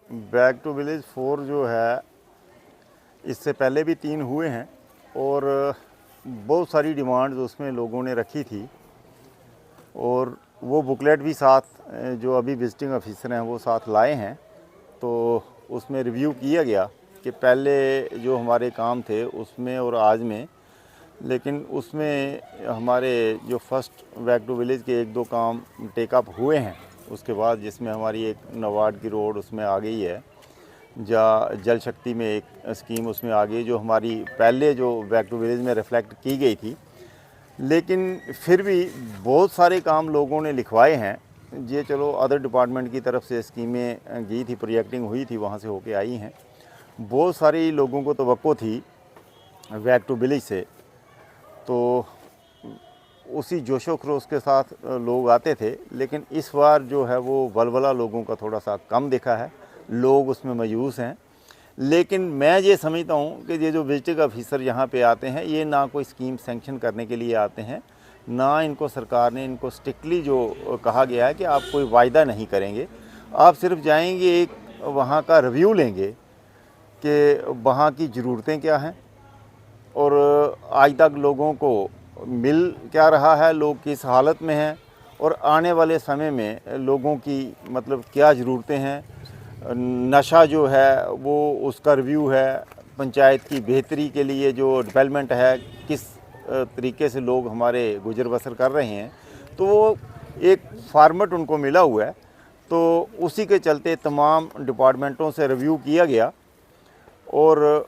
Back to village 4 जो है, इससे पहले भी 3 हुए हैं और बहुत सारी डिमांड्स उसमें लोगों ने रखी थी और वो बुकलेट भी साथ, जो अभी विजिटिंग ऑफिसर हैं वो साथ लाए हैं। तो उसमें रिव्यू किया गया कि पहले जो हमारे काम थे उसमें और आज में, लेकिन उसमें हमारे जो फर्स्ट बैक टू विलेज के 1-2 काम टेकअप हुए हैं। उसके बाद जिसमें हमारी एक नवाड की रोड उसमें आ गई है, जल शक्ति में एक स्कीम उसमें आ गई जो हमारी पहले जो बैक टू विलेज में रिफ्लेक्ट की गई थी। लेकिन फिर भी बहुत सारे काम लोगों ने लिखवाए हैं। ये चलो अदर डिपार्टमेंट की तरफ से स्कीमें गई थी, प्रोजेक्टिंग हुई थी, वहाँ से होके आई हैं। बहुत सारी लोगों को तवक्को थी बैक टू विलेज से, तो उसी जोशो खरोश के साथ लोग आते थे। लेकिन इस बार जो है वो वलवला लोगों का थोड़ा सा कम दिखा है, लोग उसमें मायूस हैं। लेकिन मैं ये समझता हूँ कि ये जो विजिटिंग ऑफिसर यहाँ पे आते हैं, ये ना कोई स्कीम सैंक्शन करने के लिए आते हैं, ना इनको सरकार ने इनको स्ट्रिक्टली जो कहा गया है कि आप कोई वायदा नहीं करेंगे। आप सिर्फ जाएंगे, एक वहाँ का रिव्यू लेंगे कि वहाँ की ज़रूरतें क्या हैं और आज तक लोगों को मिल क्या रहा है, लोग किस हालत में हैं और आने वाले समय में लोगों की मतलब क्या ज़रूरतें हैं। नशा जो है वो उसका रिव्यू है, पंचायत की बेहतरी के लिए जो डेवलपमेंट है, किस तरीके से लोग हमारे गुजर बसर कर रहे हैं, तो वो एक फॉर्मेट उनको मिला हुआ है। तो उसी के चलते तमाम डिपार्टमेंटों से रिव्यू किया गया और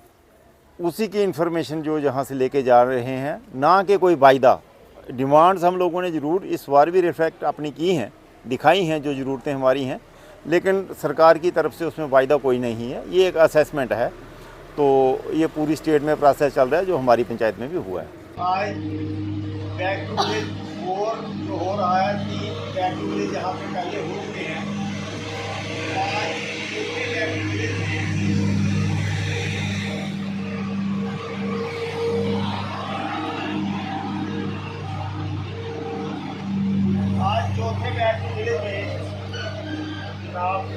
उसी की इन्फॉर्मेशन जो जहाँ से लेके जा रहे हैं, ना कि कोई वायदा। डिमांड्स हम लोगों ने ज़रूर इस बार भी रिफ्लेक्ट अपनी की हैं, दिखाई हैं जो ज़रूरतें हमारी हैं, लेकिन सरकार की तरफ से उसमें वायदा कोई नहीं है। ये एक असेसमेंट है, तो ये पूरी स्टेट में प्रोसेस चल रहा है जो हमारी पंचायत में भी हुआ है। आज बैक टू विलेज 4 जो हो रहा है, 3 बैक टू विलेज यहाँ पे पहले हो चुके हैं। आज चौथे बैक टू विलेज में जनाब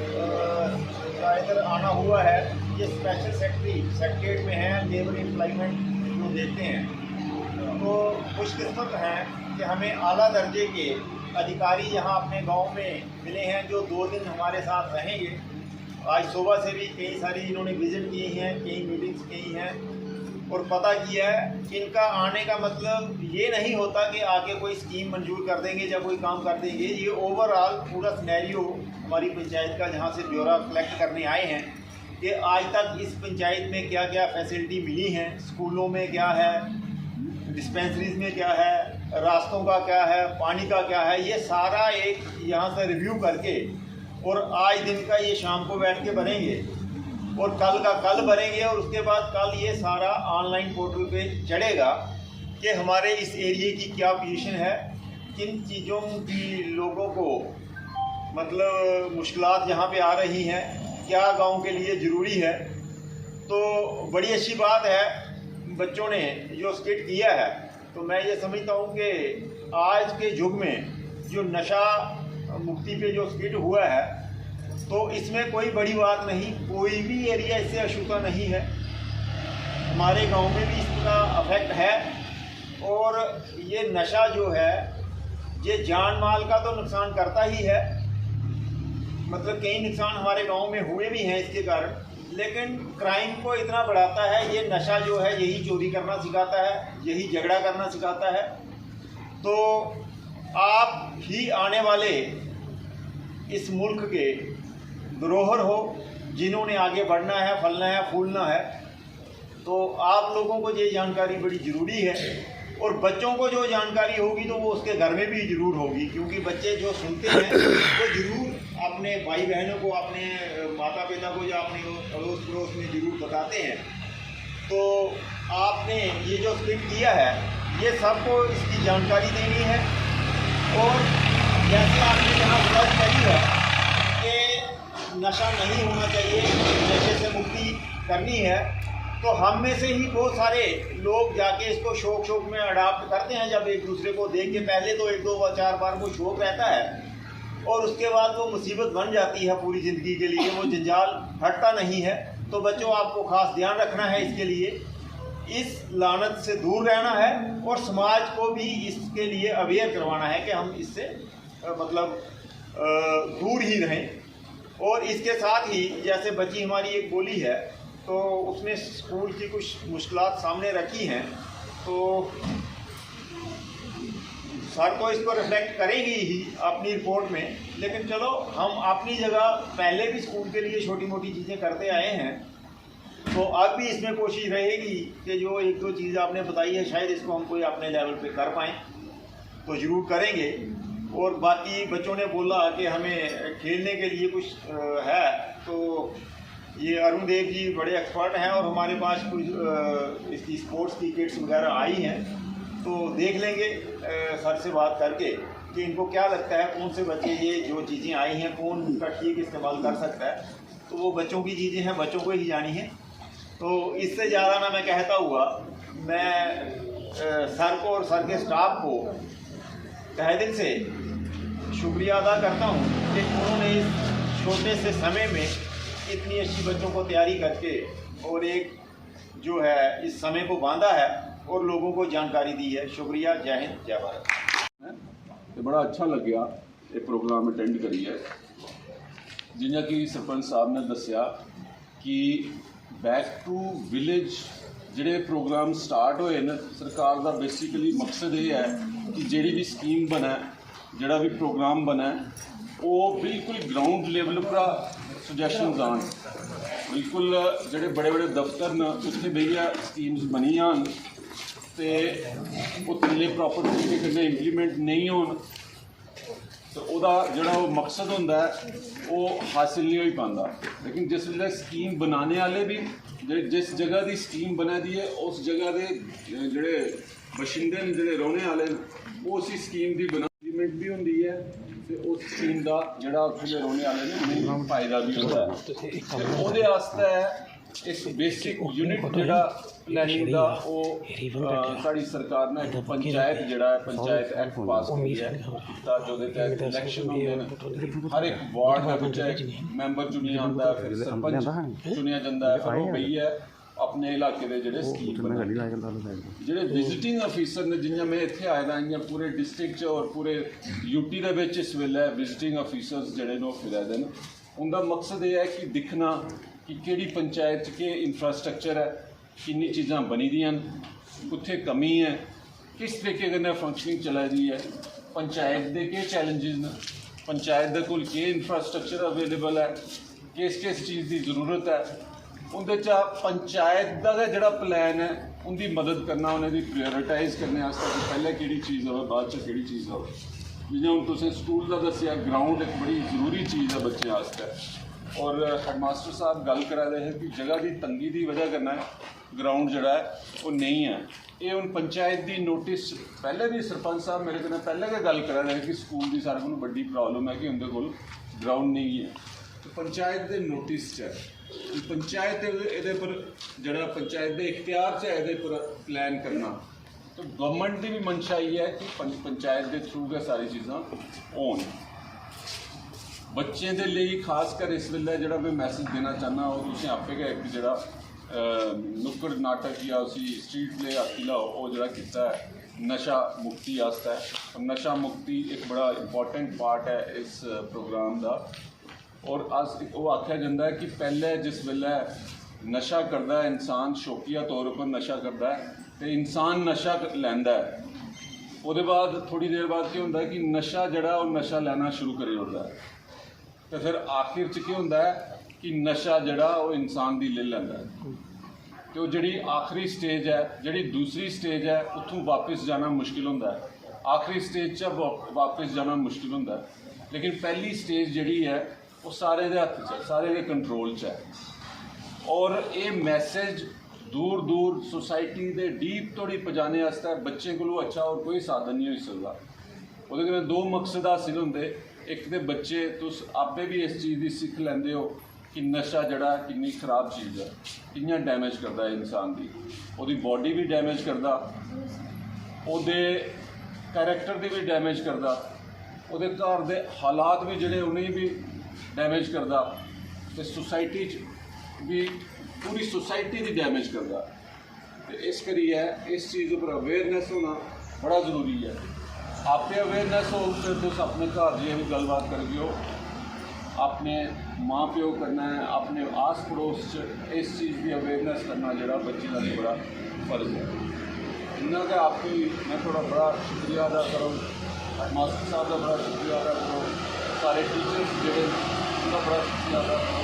का इधर आना हुआ है। ये स्पेशल सेक्रेटरीट में है, लेबर एम्प्लॉयमेंट जो देते हैं। तो खुशकिस्मत हैं कि हमें आला दर्जे के अधिकारी यहाँ अपने गांव में मिले हैं जो 2 दिन हमारे साथ रहेंगे। आज सुबह से भी कई सारी इन्होंने विज़िट की हैं, कई मीटिंग्स की हैं और पता किया है कि इनका आने का मतलब ये नहीं होता कि आके कोई स्कीम मंजूर कर देंगे या कोई काम कर देंगे। ये ओवरऑल पूरा सिनेरियो हमारी पंचायत का जहाँ से ब्यौरा कलेक्ट करने आए हैं कि आज तक इस पंचायत में क्या क्या फैसिलिटी मिली हैं, स्कूलों में क्या है, डिस्पेंसरीज में क्या है, रास्तों का क्या है, पानी का क्या है, ये सारा एक यहाँ से रिव्यू करके और आज दिन का ये शाम को बैठ के बनेंगे और कल का कल भरेंगे और उसके बाद कल ये सारा ऑनलाइन पोर्टल पे चढ़ेगा कि हमारे इस एरिए की क्या पोजीशन है, किन चीज़ों की लोगों को मतलब मुश्किलात यहाँ पे आ रही हैं, क्या गांव के लिए ज़रूरी है। तो बड़ी अच्छी बात है बच्चों ने जो स्किट किया है। तो मैं ये समझता हूँ कि आज के युग में जो नशा मुक्ति पे जो स्किट हुआ है, तो इसमें कोई बड़ी बात नहीं, कोई भी एरिया इससे अछूता नहीं है। हमारे गांव में भी इसका अफेक्ट है और ये नशा जो है ये जान माल का तो नुकसान करता ही है। मतलब कई नुकसान हमारे गांव में हुए भी हैं इसके कारण, लेकिन क्राइम को इतना बढ़ाता है ये नशा जो है। यही चोरी करना सिखाता है, यही झगड़ा करना सिखाता है। तो आप ही आने वाले इस मुल्क के धरोहर हो, जिन्होंने आगे बढ़ना है, फलना है, फूलना है। तो आप लोगों को ये जानकारी बड़ी ज़रूरी है और बच्चों को जो जानकारी होगी तो वो उसके घर में भी ज़रूर होगी, क्योंकि बच्चे जो सुनते हैं वो ज़रूर अपने भाई बहनों को, अपने माता पिता को या अपने अड़ोस पड़ोस में ज़रूर बताते हैं। तो आपने ये जो स्किट किया है ये सबको इसकी जानकारी देनी है और जैसे आपने यहाँ बात करी है कि नशा नहीं होना चाहिए, नशे से मुक्ति करनी है, तो हम में से ही बहुत सारे लोग जाके इसको शौक में अडाप्ट करते हैं। जब एक दूसरे को देख के, पहले तो 1-2-4 बार को शौक रहता है, और उसके बाद वो मुसीबत बन जाती है पूरी ज़िंदगी के लिए, वो जंजाल हटता नहीं है। तो बच्चों, आपको ख़ास ध्यान रखना है इसके लिए, इस लानत से दूर रहना है और समाज को भी इसके लिए अवेयर करवाना है कि हम इससे मतलब दूर ही रहें। और इसके साथ ही जैसे बच्ची हमारी एक बोली है, तो उसने स्कूल की कुछ मुश्किलात सामने रखी हैं, तो सर तो इस पर रिफ्लेक्ट करेंगी ही अपनी रिपोर्ट में, लेकिन चलो हम अपनी जगह पहले भी स्कूल के लिए छोटी मोटी चीज़ें करते आए हैं, तो अब भी इसमें कोशिश रहेगी कि जो एक दो चीज़ आपने बताई है शायद इसको हम कोई अपने लेवल पे कर पाएँ, तो ज़रूर करेंगे। और बाकी बच्चों ने बोला कि हमें खेलने के लिए कुछ है, तो ये अरुण देव जी बड़े एक्सपर्ट हैं और हमारे पास कुछ इसकी स्पोर्ट्स की किट्स वगैरह आई हैं, तो देख लेंगे सर से बात करके कि इनको क्या लगता है कौन से बच्चे ये जो चीज़ें आई हैं कौन उनका ठीक इस्तेमाल कर सकता है। तो वो बच्चों की चीज़ें हैं, बच्चों को ही जानी है। तो इससे ज़्यादा ना मैं कहता हुआ मैं सर को और सर के स्टाफ को तहे दिल से शुक्रिया अदा करता हूँ कि उन्होंने इस छोटे से समय में इतनी अच्छी बच्चों को तैयारी करके और एक जो है इस समय को बांधा है और लोगों को जानकारी दी है। शुक्रिया, जय हिंद, जय भारत। तो बड़ा अच्छा लग्या ये प्रोग्राम अटेंड करिए। जियां कि सरपंच साहब ने दसिया कि बैक टू विलेज ਜਿਹੜੇ प्रोग्राम स्टार्ट होए न, सरकार का बेसिकली मकसद ये है कि ਜਿਹੜੀ भी स्कीम बने, ਜਿਹੜਾ भी प्रोग्राम बने, वो बिल्कुल ग्राउंड लेवल पर सुजैशनस आन, बिल्कुल ਜਿਹੜੇ बड़े बड़े दफ्तर न उत्थे बेहिया स्कीम्स बनी आन ते वो थल्ले प्रॉपर तरीके कन्नै इंप्लीमेंट नहीं होन, तो ਉਹਦਾ ਜਿਹੜਾ ਉਹ मकसद ਹੁੰਦਾ वो हासिल नहीं हो पाता। लेकिन जिस वेले स्कीम बनाने वाले भी जिस जगह की स्कीम बना दी है उस जगह के जोड़े बशिंदे ने जोड़े रोने वाले वो उसी स्कीम की बनामेंट भी होंगी है, तो उस स्कीम का जोड़ा उत्थे रोने वाले ने उन्हें फायदा भी होता है। वो वास्ते एक बेसिक यूनिट जोड़ा प्लैनिंग का वो साड़ी सरकार ने एक पंचायत जोड़ा पंचायत एक्ट पास किया है, जो तहत इलैक्शन होंगे हैं, हर एक वार्ड का पंचायत मैंबर चुनिया आता है, फिर सरपंच चुनिया जाता है, फिर वो बही है अपने इलाके के जोड़े स्कीम जोड़े विजिटिंग अफीसर ने, जिन्हें मैं इतने आए दा इं पूरे डिस्ट्रिक्ट और पूरे यूटी के इस वेले विजिटिंग अफीसर्स जोड़े ने फिरे दे, उनका मकसद ये है कि दिखना कि केड़ी पंचायत के इंफ्रास्ट्रक्चर है, किन्नी चीज़ां बनी दियां, उत्थे कमी है, किस तरीके कन्नै फंक्शनिंग चला दी है, पंचायत के के चैलेंजेस न, पंचायत दे कोल के इंफ्रास्ट्रक्चर अवेलेबल है, किस चीज़ की जरूरत है, उनके चा पंचायत का जोड़ा प्लैन है उनकी मदद करना, उन्हें प्रायोरिटाइज करने वास्ते कि पहले किहड़ी चीज़ हो बाद च किहड़ी चीज़ हो। जिवें हुण तुसीं स्कूल का दसिया, ग्राउंड एक बड़ी जरूरी चीज़ है बच्चों वास्ते, और हेडमास्टर साहब गल करा रहे हैं कि जगह की तंगी की वजह करना ग्राउंड जोड़ा है वो नहीं है। ये हूँ पंचायत की नोटिस पहले भी सरपंच साहब मेरे को पहले के गल करा रहे हैं कि स्कूल की सारे को बड़ी प्रॉब्लम है कि उनके को ग्राउंड नहीं है, तो पंचायत के नोटिस है, पंचायत ये पर जोड़ा पंचायत के इख्तियार है ये पर प्लैन करना, तो गवर्नमेंट की भी मंशा ये है कि पंचायत के थ्रू गै सारी चीज़ां होन। बच्चों के लिए खासकर इस वेले जोड़ा मैं मैसेज देना चाहना, और तुम आपे गए एक जोड़ा नुक्कड़ नाटक या उसी स्ट्रीट प्ले आखी लो वो जोड़ा किया है नशा मुक्ति आस्ता है, और नशा मुक्ति एक बड़ा इंपॉर्टेंट पार्ट है इस प्रोग्राम का। और अस वो आख्या जाता है कि पहले जिस वेले नशा करता है इंसान, शौकिया तौर पर नशा करता है, तो इंसान नशा लैंदा है, उसके बाद थोड़ी देर बाद क्या होता है कि नशा जड़ा वो नशा लेना शुरू कर होता है, तो फिर आखिर च क्या होता है कि नशा जड़ा वो इंसान की ले लैंदा है, तो जी आखिरी स्टेज है, जी दूसरी स्टेज है, उत्थों वापस जाना मुश्किल होता है, आखिरी स्टेज वापस जाना मुश्किल होता है, लेकिन पहली स्टेज जी है वो सारे दे हत्थ च, सारे दे कंट्रोल च है। और ये मैसेज दूर दूर सोसाइटी के डीप तोड़ी पजाने वास्ते बच्चे को अच्छा और कोई साधन नहीं हो सकता। वो दो मकसद हासिल होंगे, एक तो बच्चे तुस आपे भी इस चीज़ की सीख लेंदे हो कि नशा जड़ा कितनी खराब चीज़ है, कितना डैमेज करता है इंसान की, वो बॉडी भी डैमेज करता, वो कैरेक्टर की भी डैमेज करता, ਉਹਦੇ ਘਰ ਦੇ ਹਾਲਾਤ ਵੀ ਜਿਹੜੇ ਉਹਨੇ ਵੀ ਡੈਮੇਜ ਕਰਦਾ ਤੇ ਸੁਸਾਇਟੀ 'ਚ ਵੀ पूरी सोसाइटी की डैमेज करता। तो इस करिए इस चीज़ पर अवेयरनेस होना बड़ा ज़रूरी है। आपे अवेयरनेस हो तो तुम अपने घर जी भी गलबात कर गए हो, अपने माँ प्यो करना है, अपने आस पड़ोस च इस चीज़ की अवेयरनेस करना जोड़ा बच्चे का बड़ा फर्ज है। इन्ना कि आपकी मैं थोड़ा बड़ा शुक्रिया अदा करूँ, मास्टर साहब का बड़ा शुक्रिया अदा करो, सारे टीचर्स जोड़े उनका बड़ा शुक्रिया अदा करो।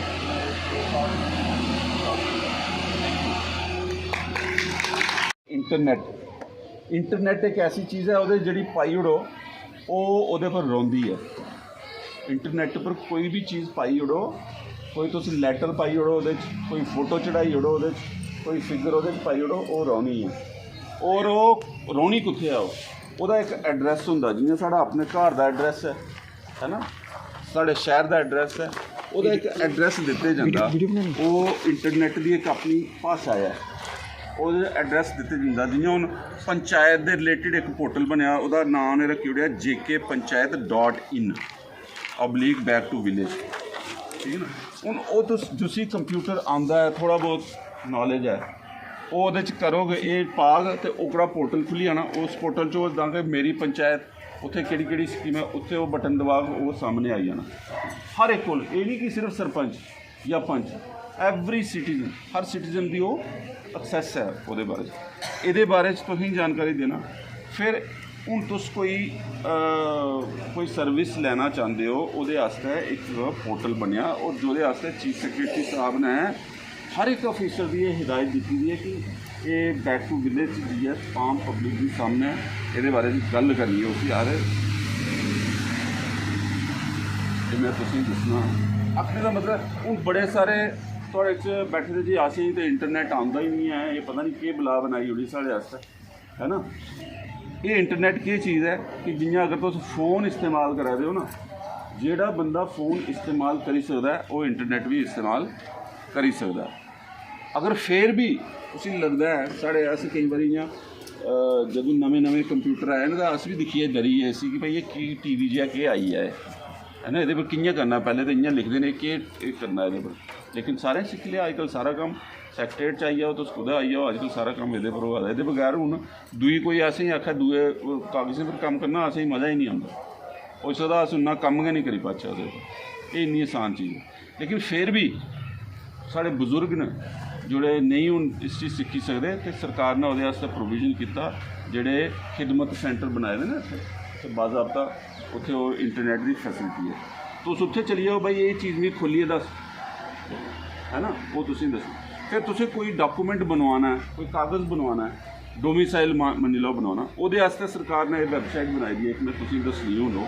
इंटरनेट एक ऐसी चीज़ है वो जी पाई उड़ो वो पर रोंदी है। इंटरनेट पर कोई भी चीज़ पाई उड़ो, कोई तुम लैटर पाई उड़ो, कोई फोटो चढ़ाई उड़ो, कोई फिगर वो पाई उड़ो, वो रोनी है। और वो रोनी कुत्थे है, वो एक एड्रैस होंदा जियां साढ़ा अपने घर का एड्रैस है ना, साढ़े शहर का एड्रैस है, वो एक एड्रैस दिते जांदा। वो इंटरनेट की एक अपनी भाषा है, वो एड्रैस दिते जांदा। जियां हुण पंचायत के रिलेटिड एक पोर्टल बनया, उसका नाम ने रखी Odia JKPanchayat.in / back to village, ठीक है ना। हुण वो तुसी कंप्यूटर आंदा है, थोड़ा बहुत नॉलेज है, वो करोगे ये पाग तो ओकड़ा पोर्टल खुली आना। उस पोर्टल चो दांगे मेरी पंचायत उत्थे केड़ी स्कीम है, उत्थे वो बटन दबा के वो सामने आई जाना हर एक कोल। ये नहीं कि सिर्फ सरपंच या पंच, एवरी सिटीजन, हर सिटीजन की वो एक्सैस है वो बारे। ये बारे तुसीं जानकारी देना। फिर हुण तुस कोई सर्विस लेना चाहते हो, वो एक पोर्टल बनया और जो चीफ सैक्रटरी साहब ने हर एक ऑफिसर की ये हिदायत दी है कि ये बैक टू विलेज जी है आम पब्लिक के सामने ये बारे गल करनी है। उसी यार मैं तुसीं दसना आखने का मतलब हूँ बड़े सारे थोड़े बैठे थे जी असें तो इंटरनेट आंदा ही नहीं है, ये पता नहीं कि बला बनाई ओड़ी साढ़े आस्तै, है ना। ये इंटरनेट की चीज़ है कि जियां अगर तुम फोन इस्तेमाल करा दे हो ना, जेड़ा बंदा फोन इस्तेमाल करी सकदा है वो इंटरनेट भी इस्तेमाल करी सकदा है। अगर फिर भी उसी लगता है साढ़े अस कई बार इ'यां जदों नमें कंप्यूटर आए ना तो अस भी दिक्खिए डरी गए कि भाई ये की टी वी जिहा केह् आई है ना, ये पर कि'यां करना। पहले तो इ'यां लिखते हैं केह् करना ये पर, लेकिन सारे सीख लिया। अजकल सारा कम्म सैक्रेटरेट च आई जाओ, तुस कुदै आई जाओ, अजकल सारा कम्म ये पर होआ दा। ये बगैर हूँ दूई कोई असें आखा दूए कागज़ें पर कम्म करना असें मज़ा ही नहीं आता, हो सकदा अस उन्ना कम्म गै नहीं करी पाचै ओह्दे पर। ये इन्नी आसान चीज़ है। लेकिन फिर भी साढ़े बजुर्ग ने जोड़े नहीं हूँ इस चीज़ सीखी सकते, तो सरकार ने वो प्रोविजन किया, जोड़े खिदमत सेंटर बनाए दे ना तो बाज़ाब्ता उत्थे वो इंटरनेट की फैसिलिटी है। तुस उत्थे चली जाओ भाई ये चीज़ नहीं खोलिए दस, है ना, वो तुसीं दसो। फिर तुसें कोई डॉकूमेंट बनवाना है, कोई कागज़ बनवाना है, डोमिसाइल मनी लो बनवाना, वो सरकार ने वैबसाइट बनाई दी है, एक मैं तुसीं दसनी हूँ,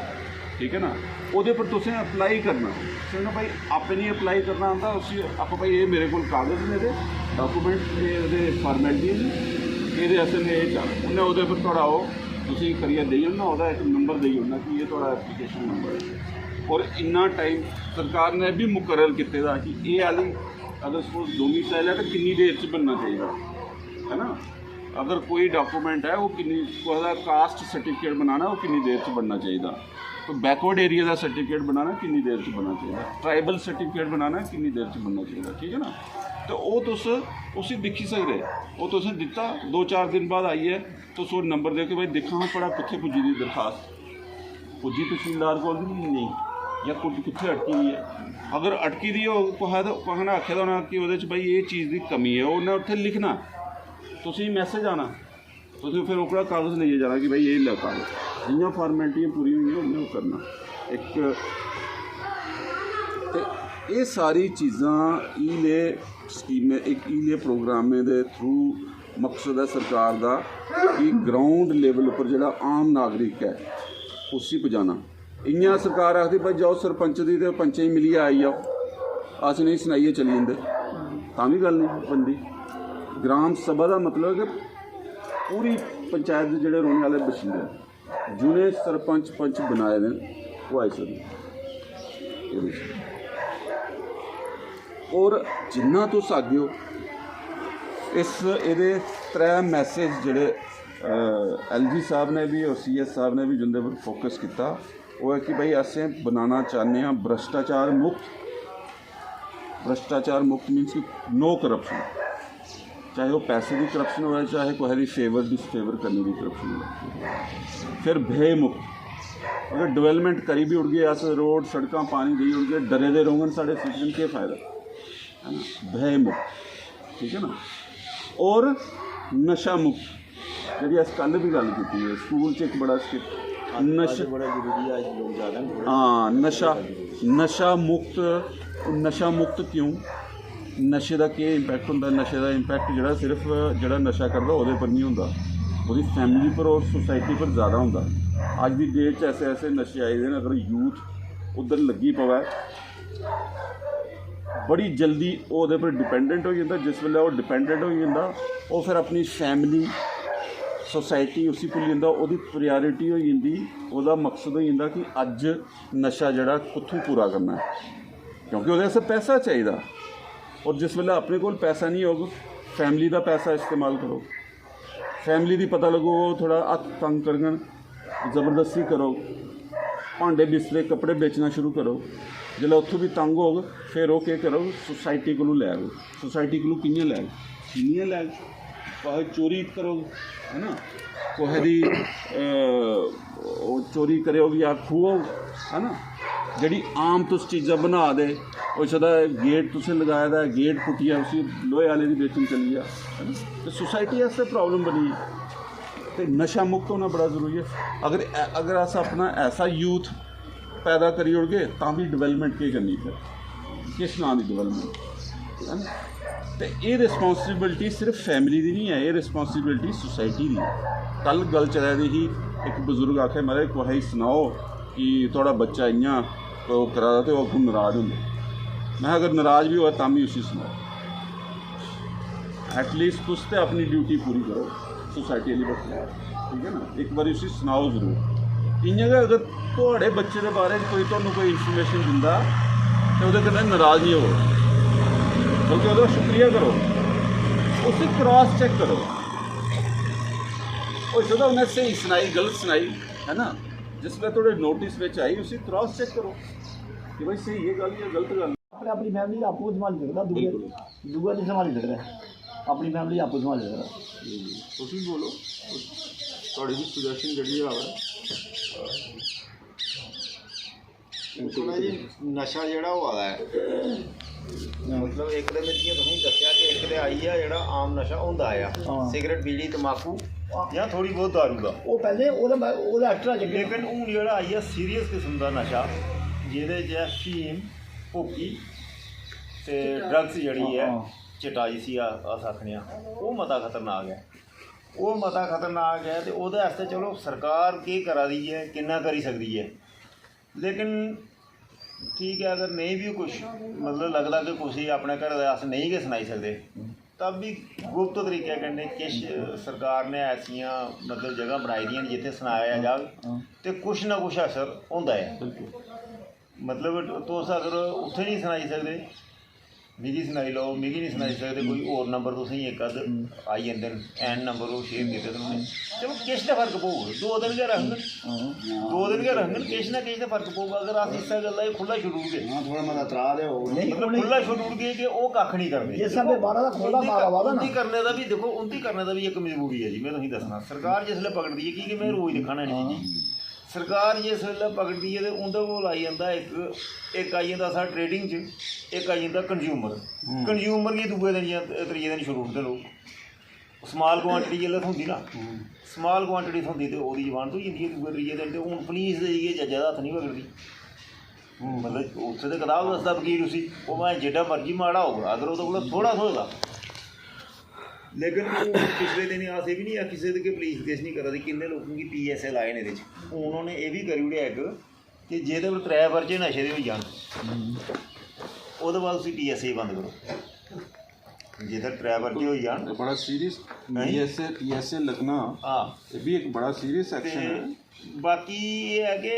ठीक है ना। वो पर तुसें अप्लाई करना, सुनो भाई आपे नहीं अप्लाई करना आता, उसी आप भाई ये मेरे को कागज़ ने डॉकूमेंट ये फॉर्मैलिटी ये असल ये चल उन्हें वो पर थोड़ा वो तुसीं करिए देई ओड़ना, वो एक नंबर देई ओड़ना कि ये थोड़ा एप्लीकेशन नंबर है। और इन्ना टाइम सरकार ने भी मुकर्रर किए दा कि ये आली अगर सपोज डोमिसाइल है तो कितनी देर च बनना चाहिए, है ना। अगर कोई डॉकूमेंट है वो कितनी कास्ट सर्टिफिकेट बनाना वो कितनी देर च बनना चाहिए, तो बैकवर्ड एरिया का सर्टिफिकेट बनाना कितनी देर च बनना चाहिए, ट्राइबल सर्टिफिकेट बनाना कितनी देर च बनना चाहिए, ठीक है ना। तो वो तुस उसी दिक्खी सकते, वो तुसें दिता 2-4 दिन बाद आइए तुस वो नंबर दे के भाई दिक्खा हाँ पड़ा कुत्थे पुज्जी दी दरखास्त, पुज्जी तहसीलदार कोल नहीं या कुछ कुत्थे अटकी दी है। अगर अटकी दी हो कुसै ने आखे दा होना कि वो भाई ये चीज़ की कमी है, उन्हें उत्थे लिखना, तुसीं मैसेज आना, तुसीं फिर ओकड़ा कागज़ लेइयै जाना कि भाई ये लै कागज़, जियां फार्मैलिटियां पूरी हुई उन्हें करना। एक तो ये सारी चीज़ां ईले स्कीमें एक ईले प्रोग्रामें दे थ्रू मकसद है सरकार का कि ग्राउंड लेवल पर जो आम नागरिक है उसी पजाना। इ'यां सरकार आखदी भाई जाओ सरपंच दी ते पंचें मिलियै आई जाओ, अस नहीं सनाइए चली जंदे, तां भी गल नहीं बनदी। ग्राम सभा का मतलब है कि पूरी पंचायत के जोड़े रौहने वाले बशिंदे जिन्हें सरपंच पंच बनाए दे वो आई सकदे। और जिन्ना तुस आगे हो इस ये 3 मैसेज जोड़े LG साहब ने भी और CS साहब ने भी जिंदे पर फोकस किया, वो है कि भाई असें बनाना चाहते हैं भ्रष्टाचार मुक्त मीनस कि नो करप्शन, चाहे वो पैसे की करप्शन हो चाहे कोई भी फेवर डिसफेवर करने की करप्शन हो। फिर भय मुक्त, अगर डेवलपमेंट करी भी उड़ गई अस रोड सड़क पानी दी उड़ गए डरे दे रहोगे साढ़े सिटीजन के फायदा है ना, भय मुक्त, ठीक है ना। और नशा मुक्त, जी अस कल भी गल की है स्कूल च एक बड़ा नशा बड़ा जरूरी है लोग ज़्यादा हाँ नशा मुक्त क्यों, नशे का क्या इंपैक्ट होंदा, नशे का इंपैक्ट जिहड़ा सिर्फ जिहड़ा नशा करदा उहदे पर नहीं होंदा, उसकी फैमिली पर और सोसाइटी पर ज़्यादा होंदा। अज की डेट च ऐसे नशे आए दे अगर यूथ उधर लगी पवै बड़ी जल्दी वो पर डिपेंडेंट हो जाता, जिस वेले वो डिपेंडेंट हो जाता वो फिर अपनी फैमिली सोसाइटी उसी भुल्ली जाता, वो प्रायोरिटी हो जाती, वो मकसद हो जाता कि अज नशा जड़ा कुत्थों पूरा करना है, क्योंकि वो पैसा चाहिए। और जिस वेले अपने को पैसा नहीं होगा फैमिली का पैसा इस्तेमाल करो, फैमिली की पता लगो वो थोड़ा हथ तंग करन जबरदस्ती करो, भांडे बिस्तरे कपड़े बेचना शुरू करो, जिसलै उत्थों भी तंग होग फिर वो क्या करो सोसाइटी को लैग, सोसाइटी को कि'यां लैग कि'यां लैग कोई चोरी करो है ना, कोई दी चोरी करोगे या खूहो है ना, जी आम तुस चीज़ां बना दे उसका गेट तुसें लगाया दा गेट पुट्टिया उसी लोहे आले की बेचन चली जा है ना, तो सोसाइटी आस्ते प्रॉब्लम बनी है। तो नशा मुक्त होना बड़ा जरूरी है। अगर अस अपना ऐसा यूथ पैदा करी ओड़गे तां भी डिवेलपमेंट केह् करनी फिर किस नाम की डिवेलपमेंट है ना। तो ये रिस्पॉन्सिबिलिटी सिर्फ फैमिली की नहीं है, ये रिस्पॉन्सिबिलिटी सोसाइटी की। कल गल चला दी ही एक बजुर्ग आखे महाराज कुसै सनाओ कि थोड़ा बच्चा इ'यां करा दा तो अग्गों नाराज़ होंगे, मैं अगर नाराज़ भी होआ तां भी उसी सुनाओ, एटलीस्ट तुस ते अपनी ड्यूटी पूरी करो सोसाइटी वाली बच्चे, ठीक है ना, एक बार उसी सुनाओ जरूर। इ'यां गै अगर थोड़े बच्चे के बारे कोई इन्फॉर्मेशन दिंदा तो वो कन्नै नाराज़ नहीं हो, बल्कि वो शुक्रिया करो, उसी क्रॉस चेक करो, हो सकदा उन्हें सही सुनाई गलत सुनाई है ना, जिसलै थोड़े नोटिस में आई उसी क्रॉस चेक करो कि भाई सही है गल या गलत गल। अपनी फैमिली आपको संभाल सकता, दूआ नहीं संभाली सकता, अपनी फैमिली आपको संभाल सकता। तुसीं बोलो थोड़ी जी सुजैशन जी आवे जी नशा जोड़ा हुआ है मतलब एक तो जियां तुसें दस्सिया कि एक तो आई है जो आम नशा होंदा आया सिगरेट बीड़ी तम्बाकू या थोड़ी बहुत दारू का वो पहले एक्स्ट्रा लेकिन हूँ जो आई है सीरीयस किस्म का नशा जिहदे च फीम भुक्की ते ड्रग्स जी है चटाई सी अस आखने वो मता खतरनाक है, वो मता खतरनाक है। तो वो चलो सरकार केह् करा दी है किन्ना करी सकती है, लेकिन ठीक है अगर नहीं भी कुछ मतलब लगता कि कुछ ही अपने घर अस नहीं गै सनाई सकते तब भी गुप्त तरीके कन्नै किश सरकार ने ऐसियां मतलब जगह बनाई दियां जित्थे सनाया जाग तो कुछ ना कुछ असर होंदा है। मतलब तुस अगर उत्थे नहीं सनाई सकते मिगी सनाई लो, मिगी नहीं सनाई सकते कोई होर नंबर तुसें एक अद्ध आई जंदे न एन नंबर वो शेयर कीते तुसें चलो किश ते फर्क पौग, 2 दिन गै रखङन 2 दिन गै रखङन किश ना किश ते फर्क पौग। अगर अस इस्सै गल्ला खुला छुड़ी ओड़गे थोड़ा मता त्रा दे मतलब खुला छुड़ी ओड़गे कि ओह् कक्ख नहीं करदे, उं'दी करने दा भी देखो उं'दी करने दा भी एक मजबूरी है जी। मैं तुसेंगी दस्सना सरकार जिसलै पकड़दी है कि मैं रोज़ दिक्खा ना जी सरकार जिस वेल्लै पकड़दी है तो उं'दे कोल आई जंदा एक आई जंदा साढ़ा ट्रेडिंग च, एक आई जंदा कंज्यूमर गी दूए दिन जां त्रीए दिन छुड़ी ओड़दे लोग। स्माल क्वांटिटी जिसलै थ्होंदी ना स्माल क्वांटिटी थ्होंदी तो ओह्दी जबान होई जंदी है दूए त्रीए दिन। तो हून पुलिस जाइयै जज्जै दा हत्थ नहीं पकड़दी, मतलब उत्थे ते कताब दसदा वकील उसी ओह् भाएं जेड्डा मर्जी माड़ा होगा अगर ओह्दे कोला थोड़ा थ्होएगा। लेकिन पिछले दिन अस ये भी नहीं आखी सकदे कि पुलिस केस नहीं करा दी, किन्ने लोगों की PSA लाए ने एह्दे च। हून उ'नें एह् बी करी ओड़ेआ इक कि जेह्दे पर 3 पर्चे नशे दे होई जान ओह्दे बाद उसी PSA बंद करो, जेह्दे 3 पर्चे होई जान बड़ा सीरियस PSA लगना ये भी एक बड़ा सीरियस एक्शन है। ਬਾਕੀ ਇਹ ਹੈ ਕਿ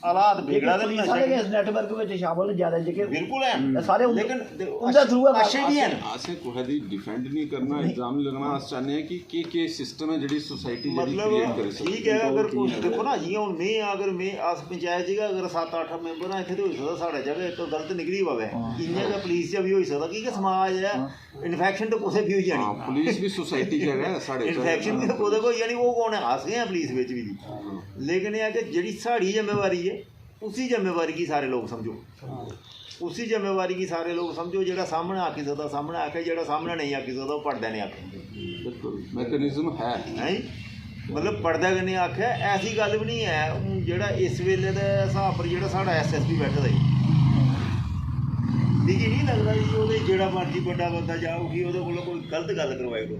ਹਾਲਾਤ ਵਿਗੜਾ ਦੇ ਪੁਲਿਸ ਵਾਲੇ ਇਸ ਨੈਟਵਰਕ ਵਿੱਚ ਸ਼ਾਮਲ ਜ਼ਿਆਦਾ ਜਿਹੜੇ ਬਿਲਕੁਲ ਹੈ ਸਾਰੇ लेकिन उनका थ्रू है अच्छे भी हैं असें कुसै दी डिफेंड नहीं करना इल्जाम लगना अस चाहते हैं कि केह् सिस्टम है जेह्ड़ी सोसाइटी जेह्ड़ी क्रिएट मतलब करी सकदी ठीक है अगर कुछ देखो ना जियां हूँ मैं अगर मैं अस पंचायत जगह अगर 7-8 मैंबर हाँ इत्थे तो होई सकदा साढ़े जगह तो गलत निकली पवे इन्ने गै पुलिस च भी होई सकदा क्योंकि समाज है इन्फेक्शन तो कुसै भी होई हां जानी पुलिस भी सोसाइटी च है साढ़े इन्फेक्शन भी कुदै कोई जानी वो कौन है अस गए हैं पुलिस बिच भी जी लेकिन यह है कि जिहड़ी साड़ी जिम्मेवारी है उसी जिम्मेवारी की सारे लोग समझो उसी जिम्मेवारी की सारे लोग समझो जेड़ा सामने आखी सकदा सामने आखे जेड़ा सामने नहीं आखी सकदा वो पढ़दा नहीं आखे बिल्कुल मैकेनिज्म है मतलब पढ़दा कि नहीं आखे ऐसी गल भी नहीं है हूँ जेड़ा इस वेले दे हिसाब पर जेड़ा साढ़ा SSP बैठा दा मिगी नहीं लगदा जी ओहदे जेड़ा मर्जी बड्डा बंदा जाऊगी ओहदे कोलों कोई गलत गल करवाई दो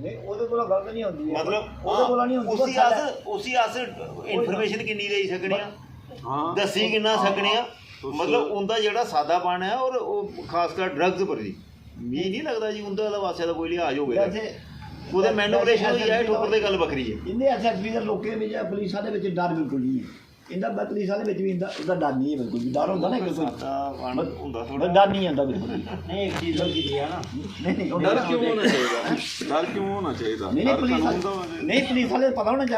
नहीं ਉਹਦੇ ਕੋਲ ਗਲਤ ਨਹੀਂ ਹੁੰਦੀ मतलब ਉਹਦੇ ਕੋਲ ਨਹੀਂ ਹੁੰਦੀ उसी अस इन्फॉर्मेशन किन्नी देई सकने हां दस्सी किन्ना सकने मतलब उनका जेड़ा सादापन है और खासकर ड्रग्स पर जी मी नहीं लगता जी उनके वास्ते का कोई लिहाज होगा ਵੈਸੇ ਉਹਦੇ ਮੈਨੂਪਲੇਸ਼ਨ ਹੋਈ ਹੈ ਠੋਕਰ ਦੀ ਗੱਲ ਵੱਖਰੀ ਹੈ ਇਹਦੇ SSP ਦੇ ਲੋਕਾਂ ਵਿੱਚ ਪੁਲਿਸਾਂ ਦੇ ਵਿੱਚ ਡਰ ਬਿਲਕੁਲ ਨਹੀਂ ਹੈ ਇਹਦਾ ਪੁਲਿਸਾਂ ਦੇ ਵਿੱਚ ਵੀ ਉਹਦਾ ਡਰ ਨਹੀਂ ਹੈ ਬਿਲਕੁਲ ਵੀ ਡਰ ਹੁੰਦਾ ਨਾ ਬਿਲਕੁਲ ਹੁੰਦਾ ਥੋੜਾ ਡਰ ਨਹੀਂ ਹੁੰਦਾ ਬਿਲਕੁਲ ਨਹੀਂ ਇੱਕ ਚੀਜ਼ ਲੱਗੀ ਦੀ ਹੈ ਨਾ ਨਹੀਂ डर क्यों होना चाहिए डर क्यों होना चाहिए ਨਹੀਂ ਪੁਲਿਸ ਵਾਲੇ ਪਤਾ ਹੋਣਾ ਚਾਹੀਦਾ